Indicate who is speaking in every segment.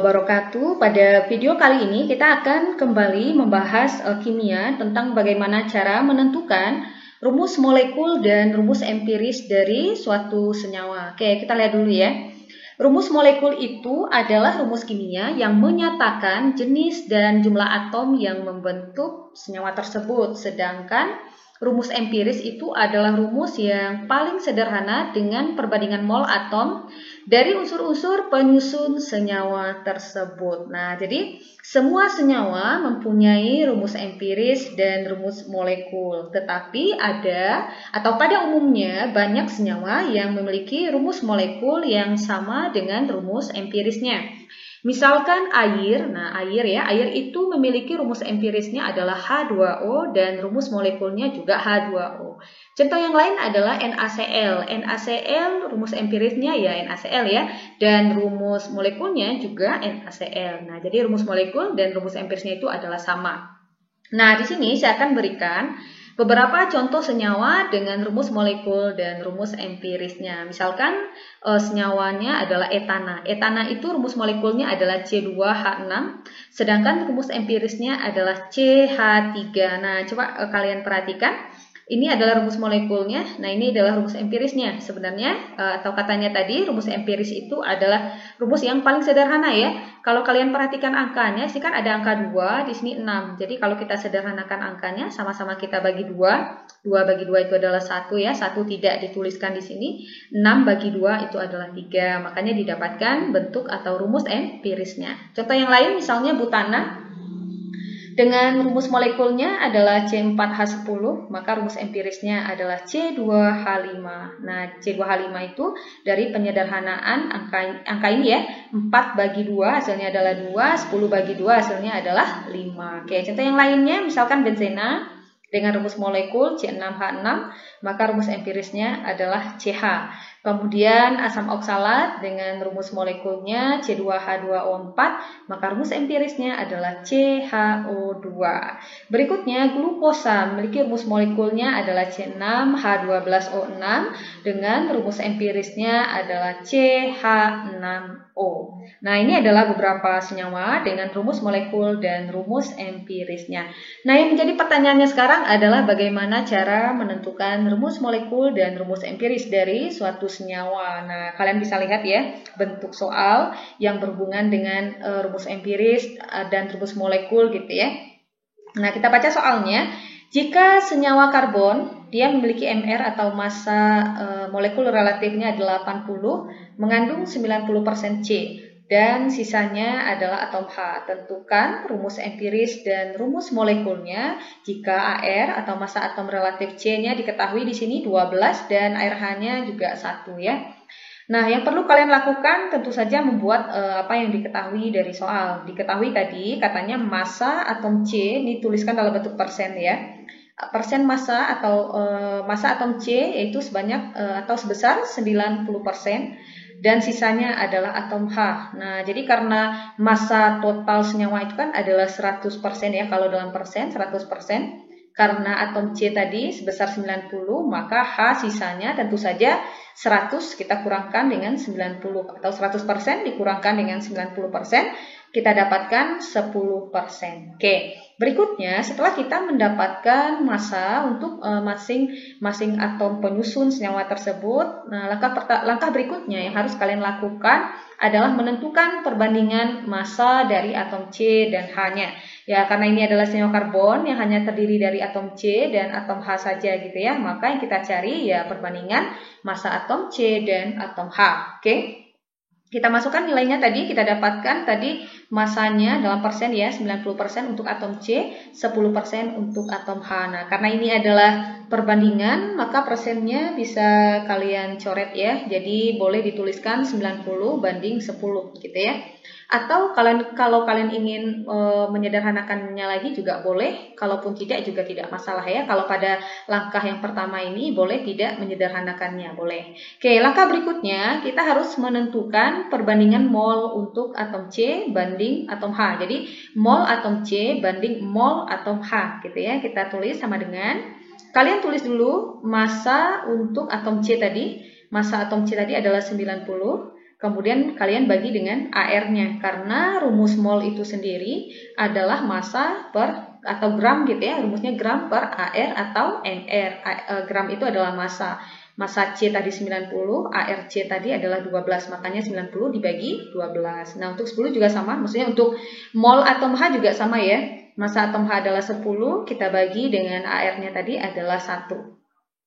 Speaker 1: wabarakatuh. Pada video kali ini kita akan kembali membahas kimia tentang bagaimana cara menentukan rumus molekul dan rumus empiris dari suatu senyawa. Oke, kita lihat dulu ya. Rumus molekul itu adalah rumus kimia yang menyatakan jenis dan jumlah atom yang membentuk senyawa tersebut. Sedangkan rumus empiris itu adalah rumus yang paling sederhana dengan perbandingan mol atom dari unsur-unsur penyusun senyawa tersebut. Nah, jadi semua senyawa mempunyai rumus empiris dan rumus molekul. Tetapi ada atau pada umumnya banyak senyawa yang memiliki rumus molekul yang sama dengan rumus empirisnya. Misalkan air, air itu memiliki rumus empirisnya adalah H2O dan rumus molekulnya juga H2O. Contoh yang lain adalah NaCl. NaCl rumus empirisnya ya NaCl ya, dan rumus molekulnya juga NaCl. Nah, jadi rumus molekul dan rumus empirisnya itu adalah sama. Nah, di sini saya akan berikan beberapa contoh senyawa dengan rumus molekul dan rumus empirisnya. Misalkan senyawanya adalah etana. Etana itu rumus molekulnya adalah C2H6, sedangkan rumus empirisnya adalah CH3. Nah, coba kalian perhatikan. Ini adalah rumus molekulnya, nah ini adalah rumus empirisnya. Sebenarnya, atau katanya tadi, rumus empiris itu adalah rumus yang paling sederhana ya. Kalau kalian perhatikan angkanya, sih kan ada angka 2, di sini 6. Jadi kalau kita sederhanakan angkanya, sama-sama kita bagi 2. 2 bagi 2 itu adalah 1 ya, 1 tidak dituliskan di sini. 6 bagi 2 itu adalah 3, makanya didapatkan bentuk atau rumus empirisnya. Contoh yang lain, misalnya butana. Dengan rumus molekulnya adalah C4H10, maka rumus empirisnya adalah C2H5. Nah, C2H5 itu dari penyederhanaan angka ini ya, 4 bagi 2 hasilnya adalah 2, 10 bagi 2 hasilnya adalah 5. Oke, contoh yang lainnya, misalkan benzena dengan rumus molekul C6H6, maka rumus empirisnya adalah CH. Kemudian asam oksalat dengan rumus molekulnya C2H2O4, maka rumus empirisnya adalah CHO2. Berikutnya glukosa memiliki rumus molekulnya adalah C6H12O6 dengan rumus empirisnya adalah CH6O. Nah, ini adalah beberapa senyawa dengan rumus molekul dan rumus empirisnya. Nah, yang menjadi pertanyaannya sekarang adalah bagaimana cara menentukan rumus molekul dan rumus empiris dari suatu senyawa. Nah, kalian bisa lihat ya bentuk soal yang berhubungan dengan rumus empiris dan rumus molekul gitu ya. Nah, kita baca soalnya. Jika senyawa karbon dia memiliki MR atau massa molekul relatifnya 80, mengandung 90% C dan sisanya adalah atom H. Tentukan rumus empiris dan rumus molekulnya jika AR atau massa atom relatif C-nya diketahui di sini 12 dan air H-nya juga 1 ya. Nah, yang perlu kalian lakukan tentu saja membuat apa yang diketahui dari soal. Diketahui tadi katanya massa atom C dituliskan dalam bentuk persen ya. Persen massa atau massa atom C yaitu sebanyak atau sebesar 90%. Dan sisanya adalah atom H. Nah, jadi karena massa total senyawa itu kan adalah 100% ya, kalau dalam persen 100%. Karena atom C tadi sebesar 90, maka H sisanya tentu saja 100 kita kurangkan dengan 90 atau 100% dikurangkan dengan 90%, kita dapatkan 10%. Oke, berikutnya setelah kita mendapatkan massa untuk masing-masing atom penyusun senyawa tersebut, nah langkah berikutnya yang harus kalian lakukan adalah menentukan perbandingan massa dari atom C dan H-nya. Ya, karena ini adalah senyawa karbon yang hanya terdiri dari atom C dan atom H saja gitu ya, maka yang kita cari ya perbandingan massa atom C dan atom H. Oke. Kita masukkan nilainya tadi, kita dapatkan tadi massanya dalam persen ya, 90% untuk atom C, 10% untuk atom H. Nah, karena ini adalah perbandingan, maka persennya bisa kalian coret ya. Jadi boleh dituliskan 90 banding 10 gitu ya. Atau kalau kalian ingin menyederhanakannya lagi juga boleh, kalaupun tidak juga tidak masalah ya. Kalau pada langkah yang pertama ini boleh tidak menyederhanakannya, boleh. Oke, langkah berikutnya kita harus menentukan perbandingan mol untuk atom C banding atom H. Jadi mol atom C banding mol atom H gitu ya. Kita tulis sama dengan, kalian tulis dulu massa untuk atom C tadi. Massa atom C tadi adalah 90. Kemudian kalian bagi dengan AR-nya, karena rumus mol itu sendiri adalah massa per atau gram gitu ya, rumusnya gram per AR atau MR. Gram itu adalah massa. Massa C tadi 90, ARC tadi adalah 12, makanya 90 dibagi 12. Nah, untuk 10 juga sama, maksudnya untuk mol atom H juga sama ya. Massa atom H adalah 10, kita bagi dengan AR-nya tadi adalah 1.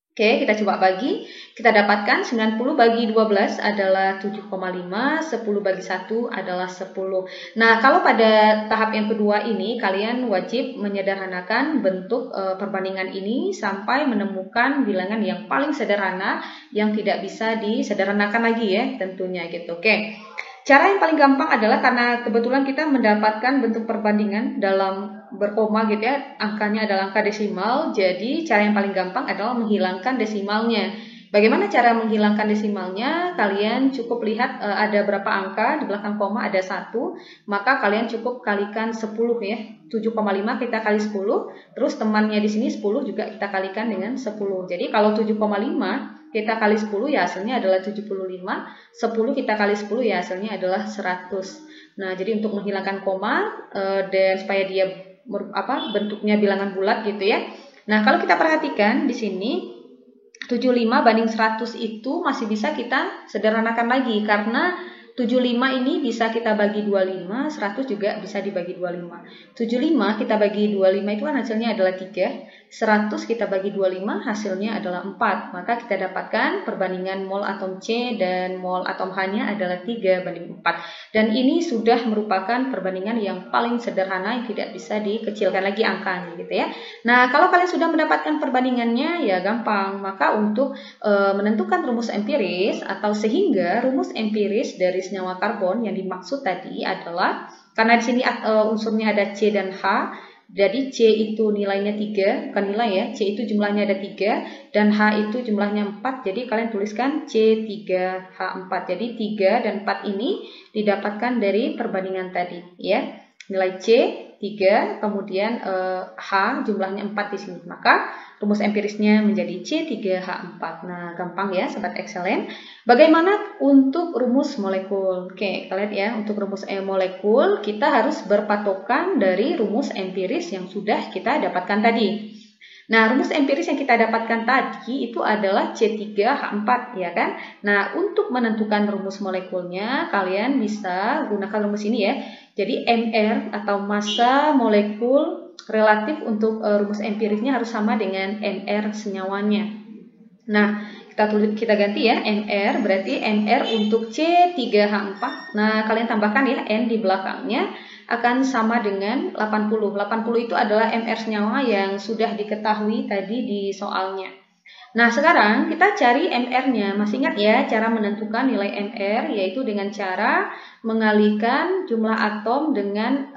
Speaker 1: Oke, kita coba bagi. Kita dapatkan 90 bagi 12 adalah 7,5, 10 bagi 1 adalah 10. Nah, kalau pada tahap yang kedua ini, kalian wajib menyederhanakan bentuk perbandingan ini sampai menemukan bilangan yang paling sederhana, yang tidak bisa disederhanakan lagi ya, tentunya gitu. Oke. Cara yang paling gampang adalah karena kebetulan kita mendapatkan bentuk perbandingan dalam berkoma gitu ya, angkanya adalah angka desimal, jadi cara yang paling gampang adalah menghilangkan desimalnya. Bagaimana cara menghilangkan desimalnya? Kalian cukup lihat ada berapa angka, di belakang koma ada 1, maka kalian cukup kalikan 10 ya. 7,5 kita kali 10, terus temannya di sini 10 juga kita kalikan dengan 10. Jadi kalau 7,5 kita kali 10 ya hasilnya adalah 75, 10 kita kali 10 ya hasilnya adalah 100. Nah, jadi untuk menghilangkan koma dan supaya dia bentuknya bilangan bulat gitu ya. Nah, kalau kita perhatikan di sini 75 banding 100 itu masih bisa kita sederhanakan lagi, karena 75 ini bisa kita bagi 25, 100 juga bisa dibagi 25. 75 kita bagi 25 itu kan hasilnya adalah 3, 100 kita bagi 25 hasilnya adalah 4. Maka kita dapatkan perbandingan mol atom C dan mol atom H-nya adalah 3 banding 4. Dan ini sudah merupakan perbandingan yang paling sederhana yang tidak bisa dikecilkan lagi angkanya gitu ya. Nah, kalau kalian sudah mendapatkan perbandingannya ya gampang. Maka untuk menentukan rumus empiris atau sehingga rumus empiris dari senyawa karbon yang dimaksud tadi adalah, karena di sini unsurnya ada C dan H, jadi C itu nilainya 3, bukan nilai ya, C itu jumlahnya ada 3 dan H itu jumlahnya 4, jadi kalian tuliskan C3H4. Jadi 3 dan 4 ini didapatkan dari perbandingan tadi ya. Nilai C 3, kemudian H jumlahnya 4 di sini. Maka rumus empirisnya menjadi C3H4. Nah, gampang ya Sobat Excellent. Bagaimana untuk rumus molekul? Oke, kalian ya, untuk rumus molekul kita harus berpatokan dari rumus empiris yang sudah kita dapatkan tadi. Nah, rumus empiris yang kita dapatkan tadi itu adalah C3H4 ya kan? Nah, untuk menentukan rumus molekulnya kalian bisa gunakan rumus ini ya. Jadi MR atau massa molekul relatif untuk rumus empirisnya harus sama dengan MR senyawanya. Nah, kita ganti ya, MR berarti MR untuk C3H4. Nah, kalian tambahkan ya N di belakangnya akan sama dengan 80. 80 itu adalah MR senyawa yang sudah diketahui tadi di soalnya. Nah, sekarang kita cari MR-nya. Masih ingat ya cara menentukan nilai MR, yaitu dengan cara mengalihkan jumlah atom dengan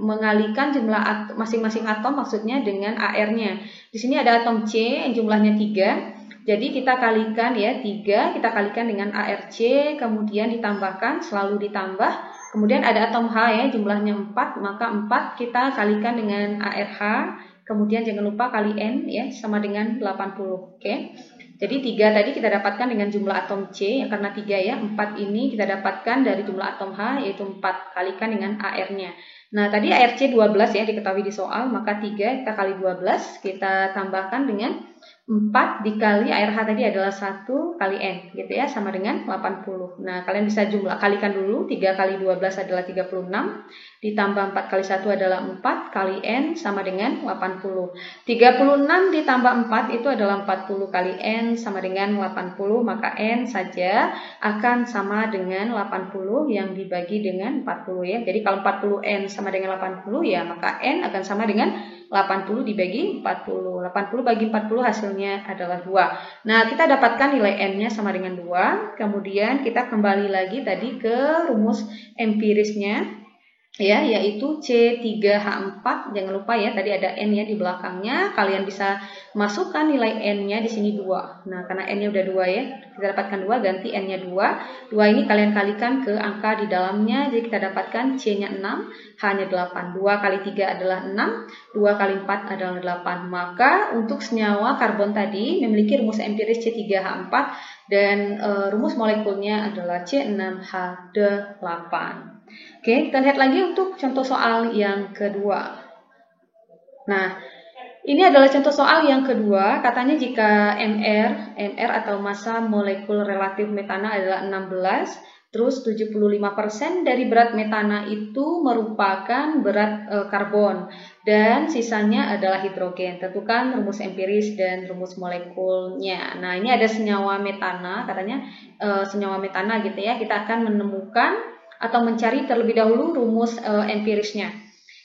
Speaker 1: mengalihkan jumlah masing-masing atom maksudnya dengan AR-nya. Di sini ada atom C yang jumlahnya 3. Jadi kita kalikan ya 3, kita kalikan dengan ARC, kemudian ditambahkan, selalu ditambah. Kemudian ada atom H ya, jumlahnya 4, maka 4 kita kalikan dengan ARH, kemudian jangan lupa kali N ya, sama dengan 80. Oke. Jadi 3 tadi kita dapatkan dengan jumlah atom C, karena 3 ya, 4 ini kita dapatkan dari jumlah atom H, yaitu 4, kalikan dengan AR-nya. Nah, tadi ARC 12 ya, diketahui di soal, maka 3 kita kali 12, kita tambahkan dengan 4 dikali ARH tadi adalah 1 kali N gitu ya, sama dengan 80. Nah, kalian bisa kalikan dulu, 3 kali 12 adalah 36, ditambah 4 kali 1 adalah 4 kali N sama dengan 80. 36 ditambah 4 itu adalah 40 kali N sama dengan 80, maka N saja akan sama dengan 80 yang dibagi dengan 40 ya. Jadi kalau 40 N sama dengan 80 ya, maka N akan sama dengan 80 dibagi 40. 80 bagi 40 hasilnya adalah 2. Nah, kita dapatkan nilai N-nya sama dengan 2. Kemudian kita kembali lagi tadi ke rumus empirisnya. ya, yaitu C3H4. Jangan lupa ya, tadi ada N ya di belakangnya. Kalian bisa masukkan nilai N-nya di sini 2. Nah, karena N-nya udah 2 ya, kita dapatkan 2, ganti N-nya 2. 2 ini kalian kalikan ke angka di dalamnya, jadi kita dapatkan C-nya 6, H-nya 8. 2 kali 3 adalah 6, 2 kali 4 adalah 8. Maka untuk senyawa karbon tadi memiliki rumus empiris C3H4 dan rumus molekulnya adalah C6H8. Oke, kita lihat lagi untuk contoh soal yang kedua. Nah, ini adalah contoh soal yang kedua. Katanya jika MR atau massa molekul relatif metana adalah 16, terus 75% dari berat metana itu merupakan berat karbon dan sisanya adalah hidrogen. Tentukan rumus empiris dan rumus molekulnya. Nah, ini ada senyawa metana, katanya senyawa metana gitu ya. Kita akan menemukan atau mencari terlebih dahulu rumus empirisnya.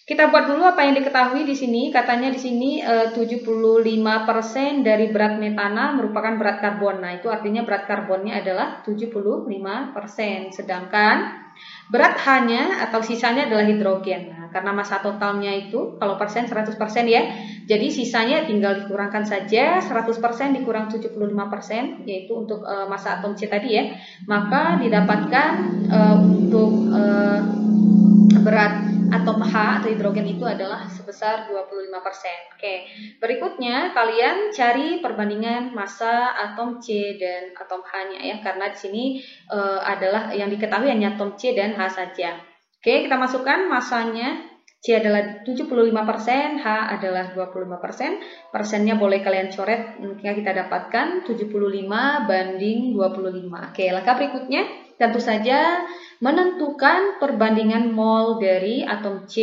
Speaker 1: Kita buat dulu apa yang diketahui di sini. Katanya di sini 75% dari berat metana merupakan berat karbon. Nah, itu artinya berat karbonnya adalah 75%. Sedangkan berat H-nya atau sisanya adalah hidrogen. Nah, karena massa totalnya itu kalau persen 100% ya. Jadi sisanya tinggal dikurangkan saja 100% dikurang 75%, yaitu untuk massa atom C tadi ya. Maka didapatkan untuk berat atom H atau hidrogen itu adalah sebesar 25%. Oke, berikutnya kalian cari perbandingan massa atom C dan atom H-nya ya, karena di sini adalah yang diketahui hanya atom C dan H saja. Oke, kita masukkan massanya. C adalah 75%, H adalah 25%. Persennya boleh kalian coret, kita dapatkan 75 banding 25. Oke, langkah berikutnya tentu saja menentukan perbandingan mol dari atom C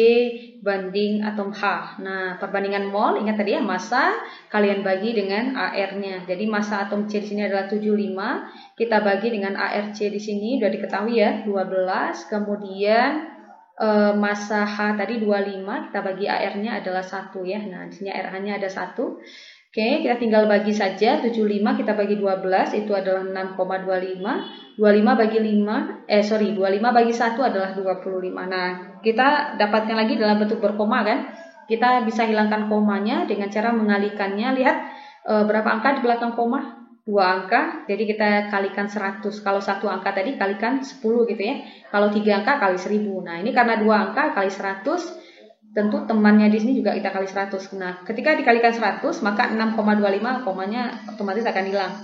Speaker 1: banding atom H. Nah, perbandingan mol, ingat tadi ya, massa kalian bagi dengan AR-nya. Jadi massa atom C di sini adalah 75, kita bagi dengan ARC di sini udah diketahui ya, 12. Kemudian massa H tadi 25, kita bagi AR-nya adalah 1 ya. Nah, di sini RH-nya ada 1. Oke, kita tinggal bagi saja. 75 kita bagi 12 itu adalah 6,25. 25 bagi 25 bagi 1 adalah 25. Nah, kita dapatkan lagi dalam bentuk berkoma kan. Kita bisa hilangkan komanya dengan cara mengalihkannya. Lihat berapa angka di belakang koma? 2 angka, jadi kita kalikan 100. Kalau 1 angka tadi kalikan 10 gitu ya. Kalau 3 angka kali 1000. Nah, ini karena 2 angka kali 100, tentu temannya di sini juga kita kali 100. Nah, ketika dikalikan 100, maka 6,25 komanya otomatis akan hilang.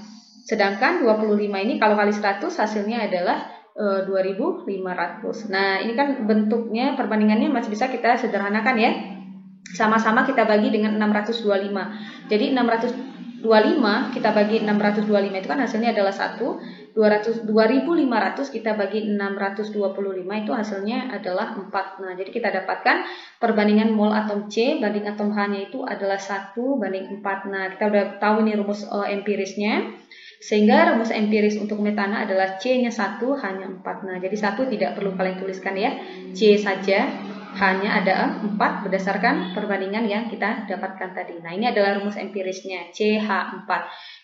Speaker 1: Sedangkan 25 ini kalau kali 100 hasilnya adalah 2500. Nah, ini kan bentuknya perbandingannya masih bisa kita sederhanakan ya. Sama-sama kita bagi dengan 625. Jadi 625 kita bagi 625 itu kan hasilnya adalah 1. 2500 kita bagi 625 itu hasilnya adalah 4. Nah, jadi kita dapatkan perbandingan mol atom C banding atom H-nya itu adalah 1 banding 4. Nah, kita udah tahu ini rumus empirisnya. Sehingga rumus empiris untuk metana adalah C-nya 1, H-nya 4. Nah, jadi 1 tidak perlu kalian tuliskan ya. C saja. Hanya ada 4 berdasarkan perbandingan yang kita dapatkan tadi. Nah, ini adalah rumus empirisnya, CH4.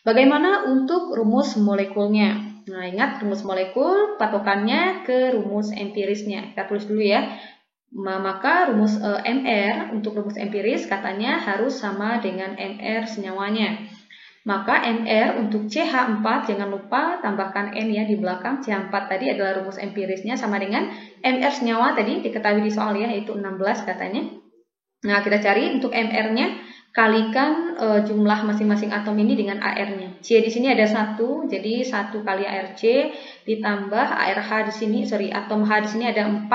Speaker 1: Bagaimana untuk rumus molekulnya? Nah, ingat rumus molekul patokannya ke rumus empirisnya. Kita tulis dulu ya. Maka rumus MR untuk rumus empiris katanya harus sama dengan MR senyawanya. Maka MR untuk CH4 jangan lupa tambahkan N ya di belakang. CH4 tadi adalah rumus empirisnya sama dengan MR senyawa tadi diketahui di soal ya, yaitu 16 katanya. Nah, kita cari untuk MR-nya, kalikan jumlah masing-masing atom ini dengan AR-nya. C di sini ada 1, jadi 1 kali ARC ditambah ARH di sini, atom H di sini ada 4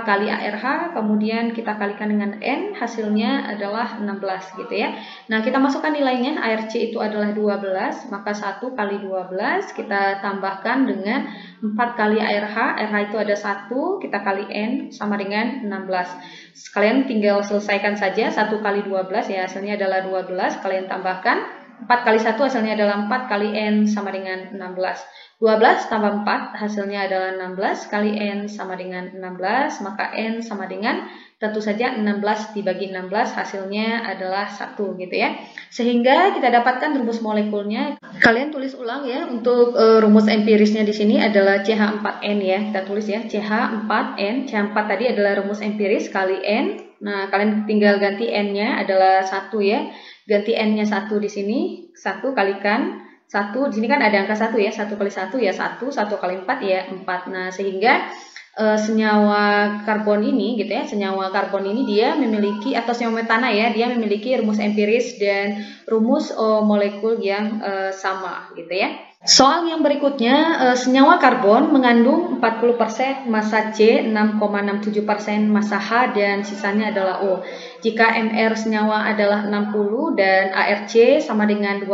Speaker 1: kali ARH, kemudian kita kalikan dengan N, hasilnya adalah 16 gitu ya. Nah, kita masukkan nilainya, ARC itu adalah 12, maka 1 kali 12 kita tambahkan dengan 4 kali ARH, RH itu ada 1, kita kali N sama dengan 16. Kalian tinggal selesaikan saja, 1 kali 12 ya hasilnya adalah 12, kalian tambahkan 4 kali 1 hasilnya adalah 4 kali N sama dengan 16. 12 tambah 4 hasilnya adalah 16, kali N sama dengan 16, maka N sama dengan tentu saja 16 dibagi 16 hasilnya adalah 1 gitu ya. Sehingga kita dapatkan rumus molekulnya. Kalian tulis ulang ya, untuk rumus empirisnya di sini adalah CH4N ya. Kita tulis ya, CH4N. CH4 tadi adalah rumus empiris kali N. Nah, kalian tinggal ganti N-nya adalah 1 ya. Ganti N-nya 1 di sini, 1 kalikan 1, di sini kan ada angka 1 ya, 1 kali 1 ya 1, 1 kali 4 ya 4. Nah, sehingga senyawa karbon ini gitu ya, senyawa karbon ini dia memiliki, atau senyawa metana ya, dia memiliki rumus empiris dan rumus molekul yang sama gitu ya. Soal yang berikutnya, senyawa karbon mengandung 40% massa C, 6,67% massa H, dan sisanya adalah O. Jika MR senyawa adalah 60 dan ARC sama dengan 12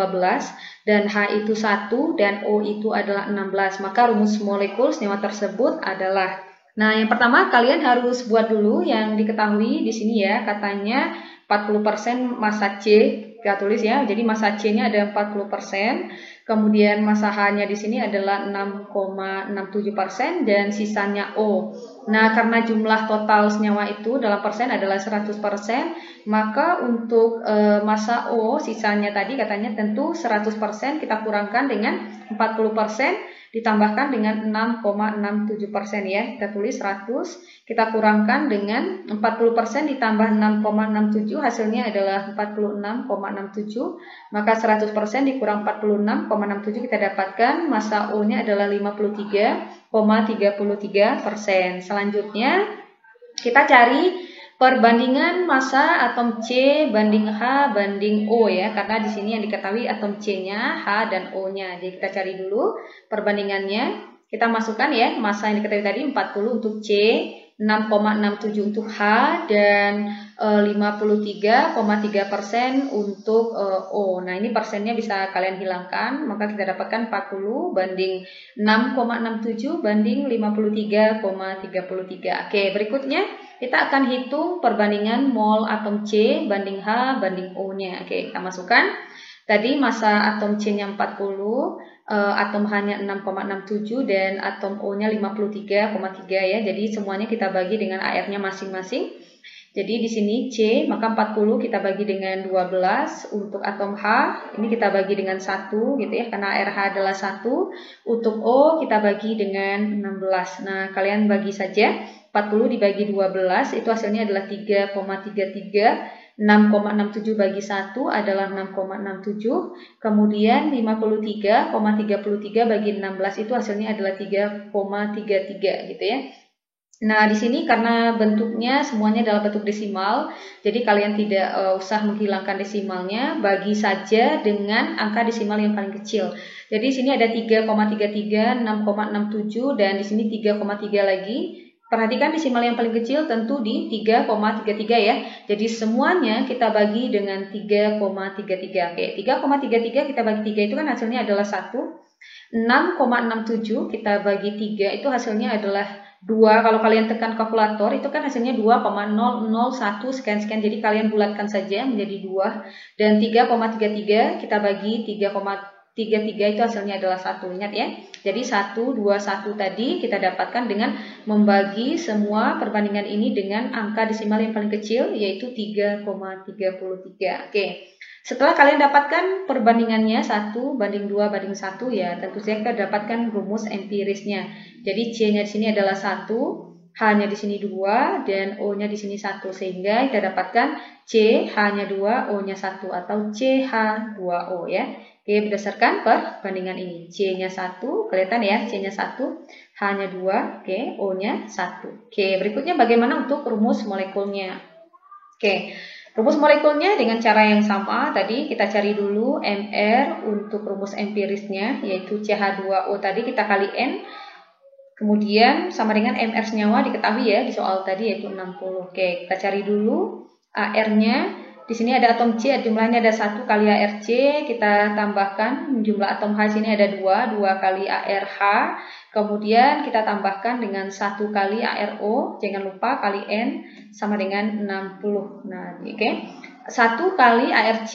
Speaker 1: dan H itu 1 dan O itu adalah 16, maka rumus molekul senyawa tersebut adalah. Nah, yang pertama kalian harus buat dulu yang diketahui di sini ya, katanya 40% massa C, kita tulis ya. Jadi massa C-nya ada 40%. Kemudian massa H-nya di sini adalah 6,67% dan sisanya O. Nah, karena jumlah total senyawa itu dalam persen adalah 100%, maka untuk massa O sisanya tadi katanya tentu 100% kita kurangkan dengan 40% ditambahkan dengan 6,67% ya. Kita tulis 100, kita kurangkan dengan 40% ditambah 6,67, hasilnya adalah 46,67. Maka 100% dikurang 46,67 kita dapatkan massa O-nya adalah 53,33%. Selanjutnya kita cari perbandingan massa atom C banding H banding O ya, karena di sini yang diketahui atom C-nya, H dan O-nya. Jadi kita cari dulu perbandingannya. Kita masukkan ya, massa yang diketahui tadi 40 untuk C, 6,67 untuk H, dan 53,3% untuk O. Nah, ini persennya bisa kalian hilangkan, maka kita dapatkan 40 banding 6,67 banding 53,33. Oke, berikutnya kita akan hitung perbandingan mol atom C banding H banding O-nya. Oke, kita masukkan. Tadi massa atom C-nya 40, atom H-nya 6,67 dan atom O-nya 53,3 ya. Jadi semuanya kita bagi dengan AR-nya masing-masing. Jadi di sini C, maka 40 kita bagi dengan 12. Untuk atom H, ini kita bagi dengan 1 gitu ya, karena RH adalah 1. Untuk O kita bagi dengan 16. Nah, kalian bagi saja. 40 dibagi 12 itu hasilnya adalah 3,33. 6,67 bagi 1 adalah 6,67. Kemudian 53,33 bagi 16 itu hasilnya adalah 3,33 gitu ya. Nah, di sini karena bentuknya semuanya dalam bentuk desimal, jadi kalian tidak usah menghilangkan desimalnya, bagi saja dengan angka desimal yang paling kecil. Jadi di sini ada 3,33, 6,67 dan di sini 3,3 lagi. Perhatikan desimal yang paling kecil tentu di 3,33 ya. Jadi semuanya kita bagi dengan 3,33. Oke, 3,33 kita bagi 3 itu kan hasilnya adalah 1. 6,67 kita bagi 3 itu hasilnya adalah 2. Kalau kalian tekan kalkulator itu kan hasilnya 2,001 sekian-sekian. Jadi kalian bulatkan saja menjadi 2. Dan 3,33 kita bagi 3,33 itu hasilnya adalah 1. Ingat ya. Jadi 1, 2, 1 tadi kita dapatkan dengan membagi semua perbandingan ini dengan angka desimal yang paling kecil, yaitu 3,33. Oke. Setelah kalian dapatkan perbandingannya 1 banding 2 banding 1 ya, tentu saja kita dapatkan rumus empirisnya. Jadi C-nya di sini adalah 1, H-nya di sini 2 dan O-nya di sini 1, sehingga kita dapatkan C H-nya 2, O-nya 1 atau CH2O ya. Oke, berdasarkan perbandingan ini. C-nya 1, kelihatan ya, C-nya 1, H-nya 2, oke, O-nya 1. Oke, berikutnya bagaimana untuk rumus molekulnya? Oke, rumus molekulnya dengan cara yang sama. Tadi kita cari dulu MR untuk rumus empirisnya, yaitu CH2O tadi kita kali N. Kemudian sama dengan MR senyawa diketahui ya di soal tadi, yaitu 60. Oke, kita cari dulu AR-nya. Di sini ada atom C, jumlahnya ada 1 kali ARC, kita tambahkan jumlah atom H sini ada 2 kali ARH. Kemudian kita tambahkan dengan 1 kali ARO, jangan lupa kali N sama dengan 60. Nah, oke. 1 kali ARC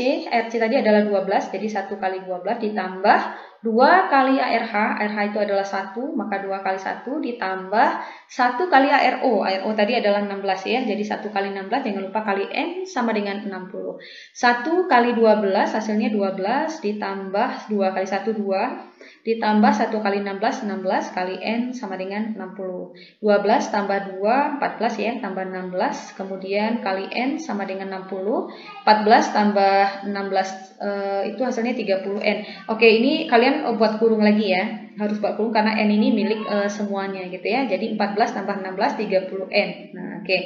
Speaker 1: tadi adalah 12, jadi 1 kali 12 ditambah 2 kali ARH itu adalah 1, maka 2 kali 1 ditambah 1 kali ARO tadi adalah 16 ya, jadi 1 kali 16, jangan lupa kali N sama dengan 60. 1 kali 12 hasilnya 12, ditambah 2 kali 1 2, ditambah 1 kali 16, 16 kali N sama dengan 60. 12 tambah 2, 14 ya, tambah 16, kemudian kali N sama dengan 60. 14 tambah 16 itu hasilnya 30N. Oke, ini kalian buat kurung lagi ya. Harus buat kurung karena N ini milik semuanya gitu ya. Jadi 14 tambah 16 30N. Nah, oke.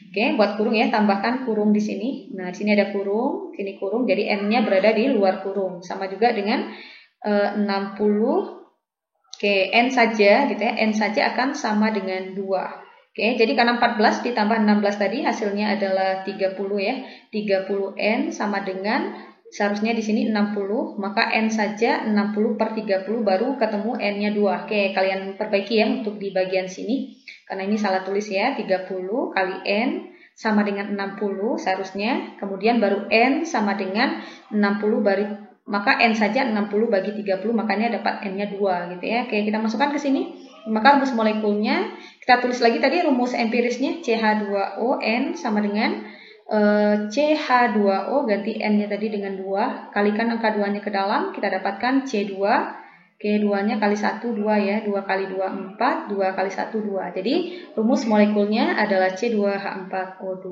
Speaker 1: Oke, buat kurung ya, tambahkan kurung di sini. Nah, di sini ada kurung, sini kurung. Jadi N-nya berada di luar kurung. Sama juga dengan 60. Oke, N saja gitu ya. N saja akan sama dengan 2. Oke, jadi karena 14 ditambah 16 tadi hasilnya adalah 30 ya. 30N sama dengan, seharusnya di sini 60, maka N saja 60 per 30 baru ketemu N-nya 2. Oke, kalian perbaiki ya untuk di bagian sini. Karena ini salah tulis ya, 30 kali N sama dengan 60 seharusnya. Kemudian baru N sama dengan 60 maka N saja 60 bagi 30, makanya dapat N-nya 2 gitu ya. Oke, kita masukkan ke sini. Maka rumus molekulnya, kita tulis lagi tadi rumus empirisnya, CH2O N sama dengan CH2O, ganti N-nya tadi dengan 2, kalikan angka 2-nya ke dalam, kita dapatkan C2. Oke, 2-nya kali 1, 2 ya, 2 kali 2, 4, 2 kali 1, 2. Jadi, rumus molekulnya adalah C2H4O2.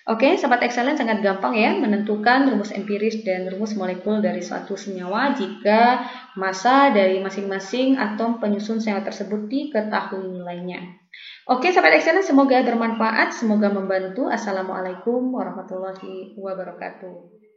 Speaker 1: Oke, Sobat Excellent, sangat gampang ya menentukan rumus empiris dan rumus molekul dari suatu senyawa jika massa dari masing-masing atom penyusun senyawa tersebut diketahui nilainya. Oke, Sobat Excellent, semoga bermanfaat, semoga membantu. Assalamualaikum warahmatullahi wabarakatuh.